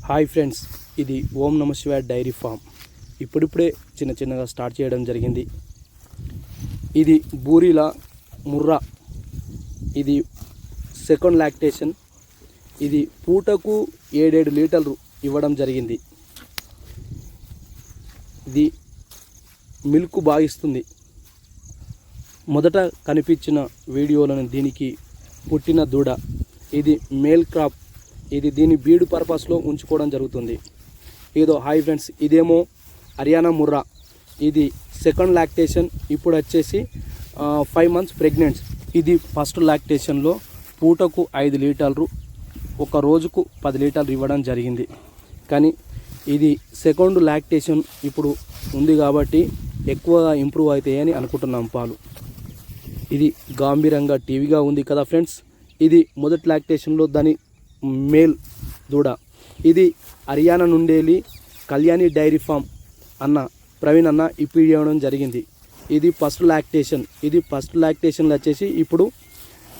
Hi friends, ఇది ఓం నమ శివాయ డైరీ ఫామ్. ఇప్పుడిప్పుడే చిన్నగా స్టార్ట్ చేయడం జరిగింది. ఇది బూరిలా ముర్రా. ఇది సెకండ్ లాక్టేషన్. ఇది పూటకు 7 లీటర్లు ఇవ్వడం జరిగింది. ఇది మిల్క్ బాగా ఇస్తుంది. మొదట కనిపించిన వీడియోలను దీనికి పుట్టిన దూడ. ఇది మేల్ క్రాప్. ఇది దీని బీడ్ పర్పస్లో ఉంచుకోవడం జరుగుతుంది. ఏదో హాయ్ ఫ్రెండ్స్, ఇదేమో హర్యానా ముర్రా. ఇది సెకండ్ లాక్టేషన్. ఇప్పుడు వచ్చేసి 5 months ప్రెగ్నెంట్. ఇది ఫస్ట్ లాక్టేషన్లో పూటకు 5 లీటర్లు, ఒక రోజుకు 10 లీటర్లు ఇవ్వడం జరిగింది. కానీ ఇది సెకండ్ లాక్టేషన్ ఇప్పుడు ఉంది కాబట్టి ఎక్కువగా ఇంప్రూవ్ అవుతాయని అనుకుంటున్నాం పాలు. ఇది గాంభీరంగా టీవీగా ఉంది కదా ఫ్రెండ్స్. ఇది మొదటి లాక్టేషన్లో దాని మేల్ దూడ. ఇది హర్యానా నుండేలి కళ్యాణి డైరీ ఫామ్ అన్న ప్రవీణ్ అన్న ఇప్పుడు ఇవ్వడం జరిగింది. ఇది ఫస్ట్ లాక్టేషన్. ఇది ఫస్ట్ లాక్టేషన్లో వచ్చేసి ఇప్పుడు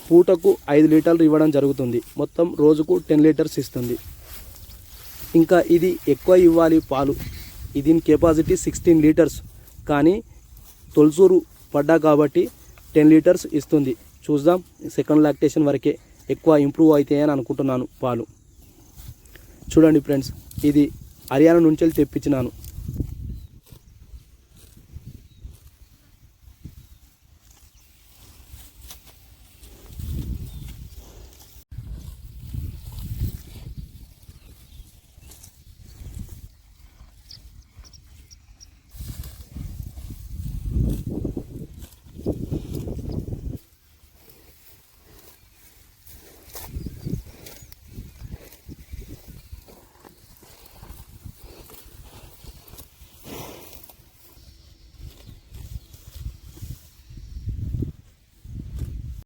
పూటకు 5 లీటర్లు ఇవ్వడం జరుగుతుంది. మొత్తం రోజుకు 10 లీటర్స్ ఇస్తుంది. ఇంకా ఇది ఎక్కువ ఇవ్వాలి పాలు. దీని కెపాసిటీ 16 లీటర్స్. కానీ తొలసూరు పడ్డా కాబట్టి 10 లీటర్స్ ఇస్తుంది. చూద్దాం, సెకండ్ లాక్టేషన్ వరకే ఎక్కువ ఇంప్రూవ్ అవుతాయని అనుకుంటున్నాను పాలు. చూడండి ఫ్రెండ్స్, ఇది హర్యానా నుంచి తెప్పించినాను.